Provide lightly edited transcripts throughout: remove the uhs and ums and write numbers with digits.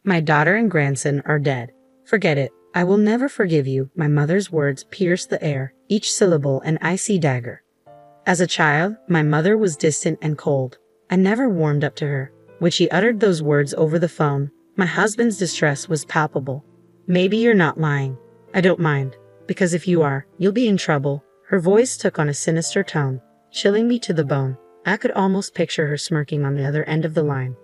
My daughter and grandson are dead. Forget it. I will never forgive you. My mother's words pierced the air, each syllable an icy dagger. As a child, my mother was distant and cold. I never warmed up to her. When she uttered those words over the phone, my husband's distress was palpable. Maybe you're not lying. I don't mind. Because if you are, you'll be in trouble. Her voice took on a sinister tone, chilling me to the bone. I could almost picture her smirking on the other end of the line.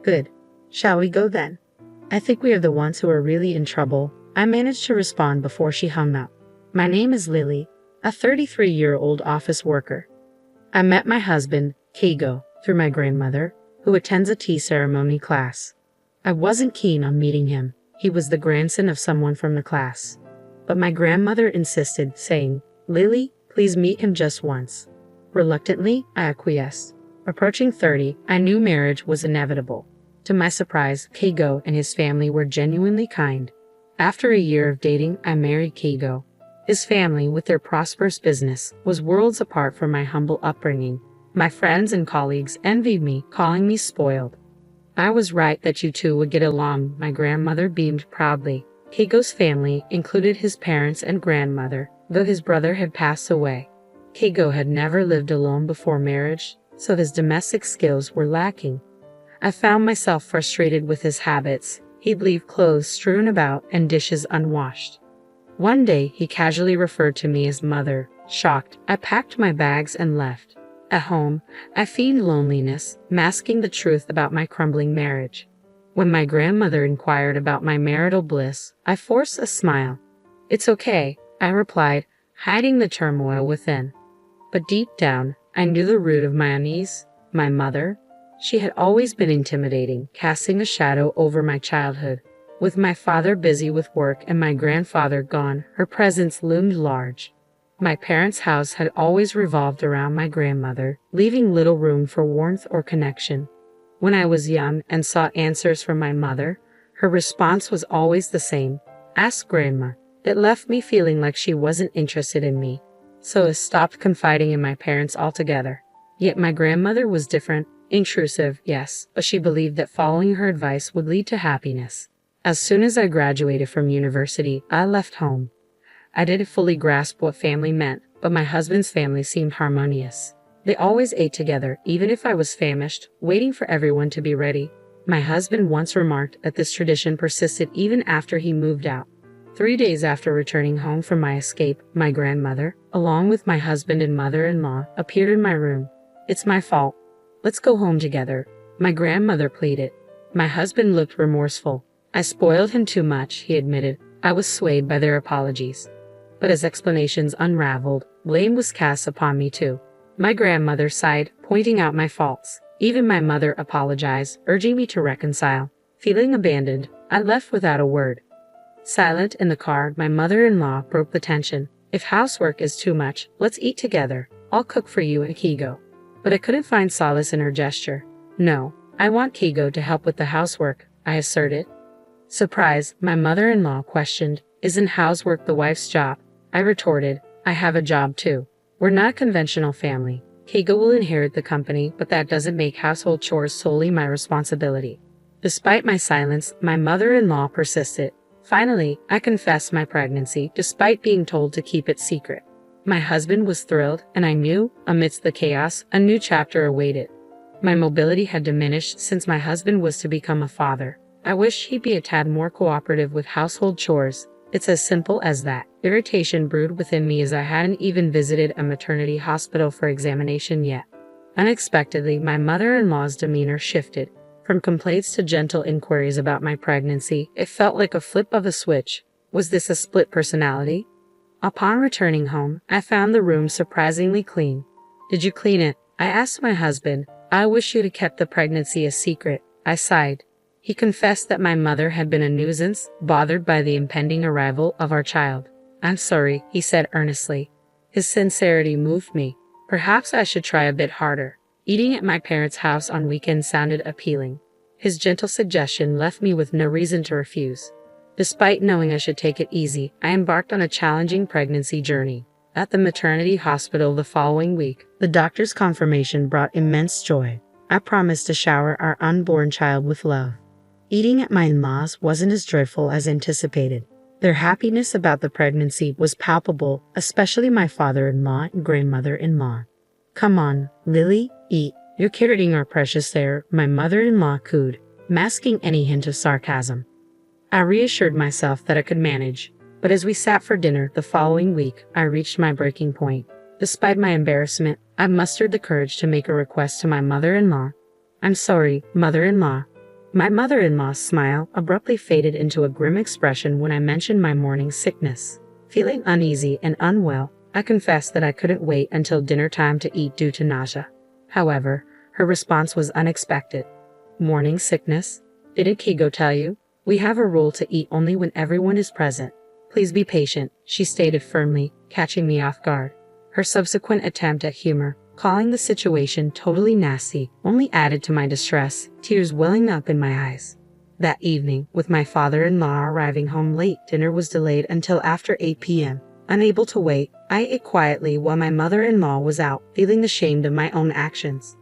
Good. Shall we go then? I think we are the ones who are really in trouble. I managed to respond before she hung up. My name is Lily, a 33-year-old office worker. I met my husband, Kigo, through my grandmother, who attends a tea ceremony class. I wasn't keen on meeting him. He was the grandson of someone from the class. But my grandmother insisted, saying, "Lily, please meet him just once." Reluctantly, I acquiesced. Approaching 30, I knew marriage was inevitable. To my surprise, Kigo and his family were genuinely kind. After a year of dating, I married Kigo. His family, with their prosperous business, was worlds apart from my humble upbringing. My friends and colleagues envied me, calling me spoiled. I was right that you two would get along, my grandmother beamed proudly. Kigo's family included his parents and grandmother, though his brother had passed away. Kigo had never lived alone before marriage, so his domestic skills were lacking. I found myself frustrated with his habits. He'd leave clothes strewn about and dishes unwashed. One day, he casually referred to me as mother. Shocked, I packed my bags and left. At home, I feigned loneliness, masking the truth about my crumbling marriage. When my grandmother inquired about my marital bliss, I forced a smile. "It's okay," I replied, hiding the turmoil within. But deep down, I knew the root of my unease. My mother. She had always been intimidating, casting a shadow over my childhood. With my father busy with work and my grandfather gone, her presence loomed large. My parents' house had always revolved around my grandmother, leaving little room for warmth or connection. When I was young and sought answers from my mother, her response was always the same: "Ask Grandma." It left me feeling like she wasn't interested in me, so I stopped confiding in my parents altogether. Yet my grandmother was different. Intrusive, yes, but she believed that following her advice would lead to happiness. As soon as I graduated from university, I left home. I didn't fully grasp what family meant, but my husband's family seemed harmonious. They always ate together, even if I was famished, waiting for everyone to be ready. My husband once remarked that this tradition persisted even after he moved out. 3 days after returning home from my escape, my grandmother, along with my husband and mother-in-law, appeared in my room. "It's my fault. Let's go home together," my grandmother pleaded. My husband looked remorseful. "I spoiled him too much," he admitted. I was swayed by their apologies. But as explanations unraveled, blame was cast upon me too. My grandmother sighed, pointing out my faults. Even my mother apologized, urging me to reconcile. Feeling abandoned, I left without a word. Silent in the car, my mother-in-law broke the tension. "If housework is too much, let's eat together. I'll cook for you and Kigo." But I couldn't find solace in her gesture. "No, I want Kigo to help with the housework," I asserted. Surprised, my mother-in-law questioned, "Isn't housework the wife's job?" I retorted, "I have a job too. We're not a conventional family. Kigo will inherit the company, but that doesn't make household chores solely my responsibility." Despite my silence, my mother-in-law persisted. Finally, I confessed my pregnancy, despite being told to keep it secret. My husband was thrilled, and I knew, amidst the chaos, a new chapter awaited. My mobility had diminished since my husband was to become a father. I wished he'd be a tad more cooperative with household chores. It's as simple as that. Irritation brewed within me as I hadn't even visited a maternity hospital for examination yet. Unexpectedly, my mother-in-law's demeanor shifted. From complaints to gentle inquiries about my pregnancy, it felt like a flip of a switch. Was this a split personality? Upon returning home, I found the room surprisingly clean. "Did you clean it?" I asked my husband. "I wish you'd have kept the pregnancy a secret," I sighed. He confessed that my mother had been a nuisance, bothered by the impending arrival of our child. "I'm sorry," he said earnestly. His sincerity moved me. Perhaps I should try a bit harder. Eating at my parents' house on weekends sounded appealing. His gentle suggestion left me with no reason to refuse. Despite knowing I should take it easy, I embarked on a challenging pregnancy journey. At the maternity hospital the following week, the doctor's confirmation brought immense joy. I promised to shower our unborn child with love. Eating at my in-laws wasn't as joyful as anticipated. Their happiness about the pregnancy was palpable, especially my father-in-law and grandmother-in-law. "Come on, Lily, eat. You're carrying our precious there," my mother-in-law cooed, masking any hint of sarcasm. I reassured myself that I could manage, but as we sat for dinner the following week, I reached my breaking point. Despite my embarrassment, I mustered the courage to make a request to my mother-in-law. "I'm sorry, mother-in-law." My mother-in-law's smile abruptly faded into a grim expression when I mentioned my morning sickness. Feeling uneasy and unwell, I confessed that I couldn't wait until dinner time to eat due to nausea. However, her response was unexpected. "Morning sickness? Didn't Kigo tell you? We have a rule to eat only when everyone is present. Please be patient," she stated firmly, catching me off guard. Her subsequent attempt at humor, calling the situation totally nasty, only added to my distress, tears welling up in my eyes. That evening, with my father-in-law arriving home late, dinner was delayed until after 8 p.m. Unable to wait, I ate quietly while my mother-in-law was out, feeling ashamed of my own actions.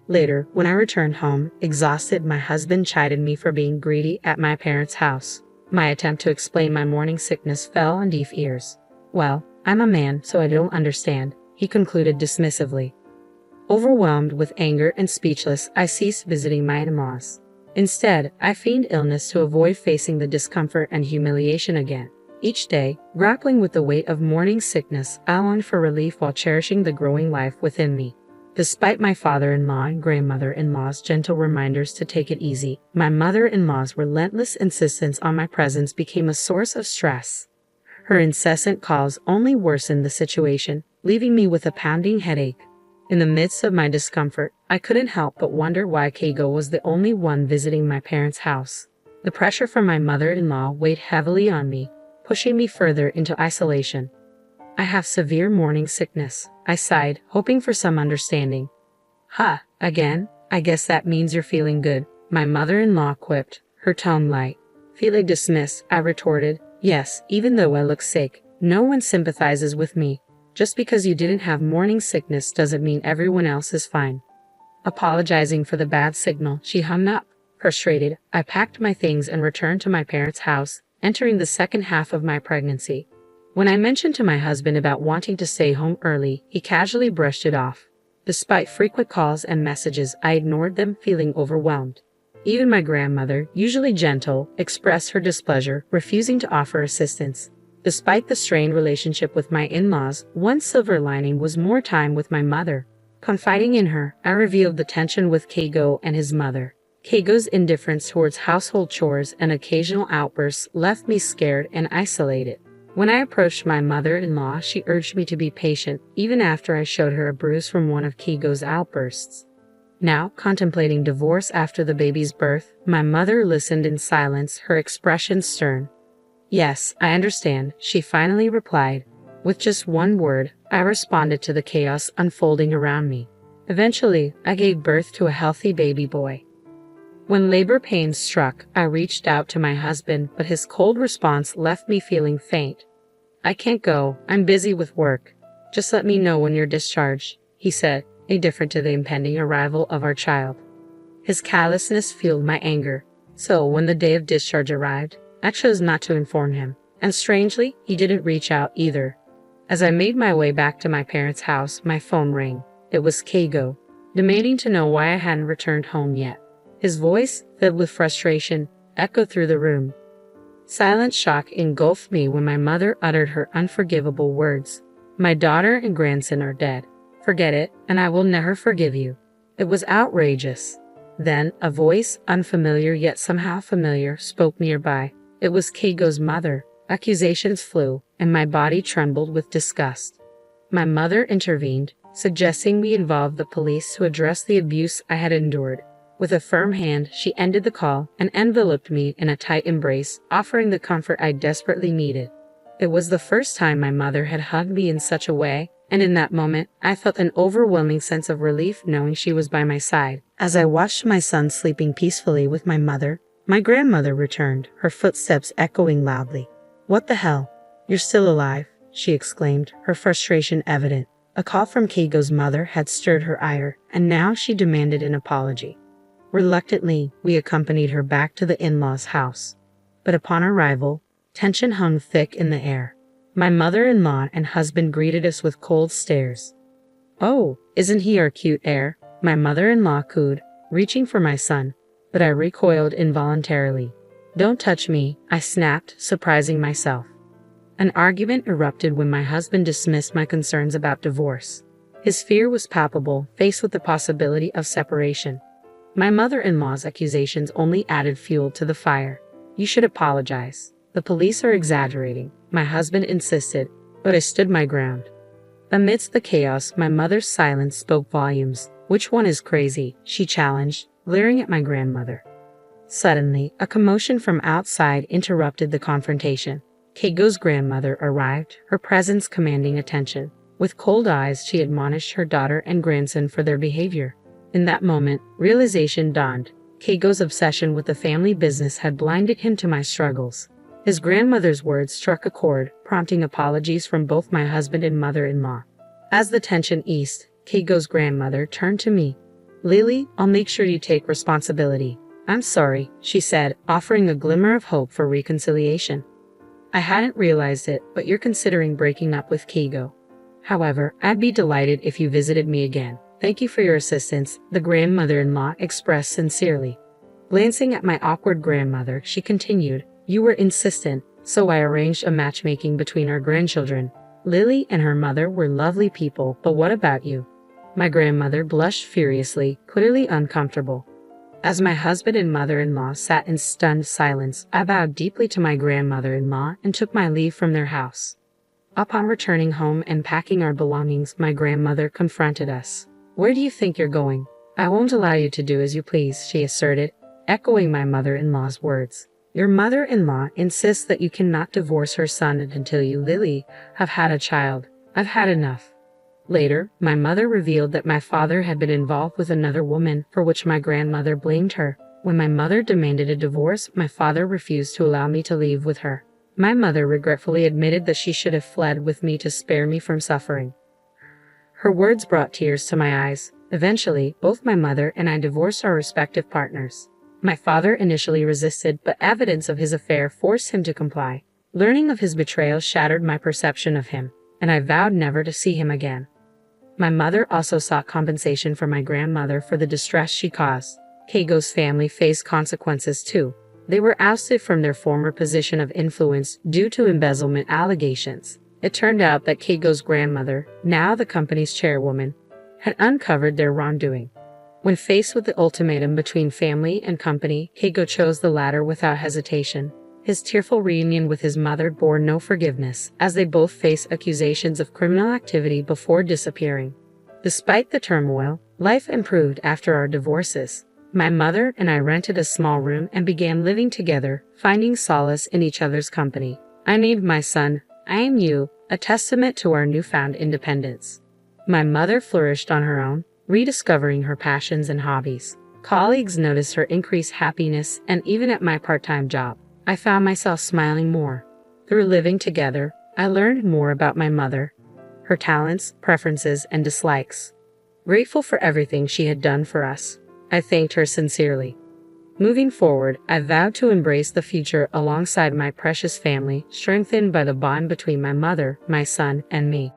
Later, when I returned home, exhausted, my husband chided me for being greedy at my parents' house. My attempt to explain my morning sickness fell on deaf ears. "Well, I'm a man, so I don't understand," he concluded dismissively. Overwhelmed with anger and speechless, I ceased visiting my in-laws. Instead, I feigned illness to avoid facing the discomfort and humiliation again. Each day, grappling with the weight of morning sickness, I longed for relief while cherishing the growing life within me. Despite my father-in-law and grandmother-in-law's gentle reminders to take it easy, my mother-in-law's relentless insistence on my presence became a source of stress. Her incessant calls only worsened the situation, leaving me with a pounding headache. In the midst of my discomfort, I couldn't help but wonder why Keigo was the only one visiting my parents' house. The pressure from my mother-in-law weighed heavily on me, pushing me further into isolation. "I have severe morning sickness," I sighed, hoping for some understanding. "Ha, again? I guess that means you're feeling good," my mother-in-law quipped, her tone light. Feeling dismissed, I retorted, "Yes, even though I look sick, no one sympathizes with me. Just because you didn't have morning sickness doesn't mean everyone else is fine." Apologizing for the bad signal, she hung up. Frustrated, I packed my things and returned to my parents' house, entering the second half of my pregnancy. When I mentioned to my husband about wanting to stay home early, he casually brushed it off. Despite frequent calls and messages, I ignored them, feeling overwhelmed. Even my grandmother, usually gentle, expressed her displeasure, refusing to offer assistance. Despite the strained relationship with my in-laws, one silver lining was more time with my mother. Confiding in her, I revealed the tension with Keigo and his mother. Keigo's indifference towards household chores and occasional outbursts left me scared and isolated. When I approached my mother-in-law, she urged me to be patient, even after I showed her a bruise from one of Keigo's outbursts. Now, contemplating divorce after the baby's birth, my mother listened in silence, her expression stern. "Yes, I understand," she finally replied. With just one word, I responded to the chaos unfolding around me. Eventually, I gave birth to a healthy baby boy. When labor pains struck, I reached out to my husband, but his cold response left me feeling faint. "I can't go. I'm busy with work. Just let me know when you're discharged," he said, indifferent to the impending arrival of our child. His callousness fueled my anger. So, when the day of discharge arrived, I chose not to inform him, and strangely, he didn't reach out either. As I made my way back to my parents' house, my phone rang. It was Keigo, demanding to know why I hadn't returned home yet. His voice, filled with frustration, echoed through the room. Silent shock engulfed me when my mother uttered her unforgivable words. "My daughter and grandson are dead. Forget it, and I will never forgive you." It was outrageous. Then, a voice, unfamiliar yet somehow familiar, spoke nearby. It was Keigo's mother. Accusations flew, and my body trembled with disgust. My mother intervened, suggesting we involve the police to address the abuse I had endured. With a firm hand, she ended the call and enveloped me in a tight embrace, offering the comfort I desperately needed. It was the first time my mother had hugged me in such a way, and in that moment, I felt an overwhelming sense of relief knowing she was by my side. As I watched my son sleeping peacefully with my mother, my grandmother returned, her footsteps echoing loudly. "What the hell? You're still alive," she exclaimed, her frustration evident. A call from Keigo's mother had stirred her ire, and now she demanded an apology. Reluctantly, we accompanied her back to the in-laws' house. But upon arrival, tension hung thick in the air. My mother-in-law and husband greeted us with cold stares. "Oh, isn't he our cute heir?" my mother-in-law cooed, reaching for my son, but I recoiled involuntarily. "Don't touch me," I snapped, surprising myself. An argument erupted when my husband dismissed my concerns about divorce. His fear was palpable, faced with the possibility of separation. My mother-in-law's accusations only added fuel to the fire. "You should apologize. The police are exaggerating," my husband insisted, but I stood my ground. Amidst the chaos, my mother's silence spoke volumes. "Which one is crazy?" she challenged, glaring at my grandmother. Suddenly, a commotion from outside interrupted the confrontation. Keigo's grandmother arrived, her presence commanding attention. With cold eyes, she admonished her daughter and grandson for their behavior. In that moment, realization dawned. Keigo's obsession with the family business had blinded him to my struggles. His grandmother's words struck a chord, prompting apologies from both my husband and mother-in-law. As the tension eased, Keigo's grandmother turned to me. "Lily, I'll make sure you take responsibility." "I'm sorry," she said, offering a glimmer of hope for reconciliation. "I hadn't realized it, but you're considering breaking up with Keigo. However, I'd be delighted if you visited me again. Thank you for your assistance," the grandmother-in-law expressed sincerely. Glancing at my awkward grandmother, she continued, "You were insistent, so I arranged a matchmaking between our grandchildren. Lily and her mother were lovely people, but what about you?" My grandmother blushed furiously, clearly uncomfortable. As my husband and mother-in-law sat in stunned silence, I bowed deeply to my grandmother-in-law and took my leave from their house. Upon returning home and packing our belongings, my grandmother confronted us. "Where do you think you're going?" "I won't allow you to do as you please," she asserted, echoing my mother-in-law's words. "Your mother-in-law insists that you cannot divorce her son until you, Lily, have had a child. I've had enough." Later, my mother revealed that my father had been involved with another woman, for which my grandmother blamed her. When my mother demanded a divorce, my father refused to allow me to leave with her. My mother regretfully admitted that she should have fled with me to spare me from suffering. Her words brought tears to my eyes. Eventually, both my mother and I divorced our respective partners. My father initially resisted, but evidence of his affair forced him to comply. Learning of his betrayal shattered my perception of him, and I vowed never to see him again. My mother also sought compensation from my grandmother for the distress she caused. Keigo's family faced consequences too. They were ousted from their former position of influence due to embezzlement allegations. It turned out that Keigo's grandmother, now the company's chairwoman, had uncovered their wrongdoing. When faced with the ultimatum between family and company, Keigo chose the latter without hesitation. His tearful reunion with his mother bore no forgiveness, as they both faced accusations of criminal activity before disappearing. Despite the turmoil, life improved after our divorces. My mother and I rented a small room and began living together, finding solace in each other's company. I named my son, "I Am You," a testament to our newfound independence. My mother flourished on her own, rediscovering her passions and hobbies. Colleagues noticed her increased happiness, and even at my part-time job, I found myself smiling more. Through living together, I learned more about my mother, her talents, preferences, and dislikes. Grateful for everything she had done for us, I thanked her sincerely. Moving forward, I vowed to embrace the future alongside my precious family, strengthened by the bond between my mother, my son, and me.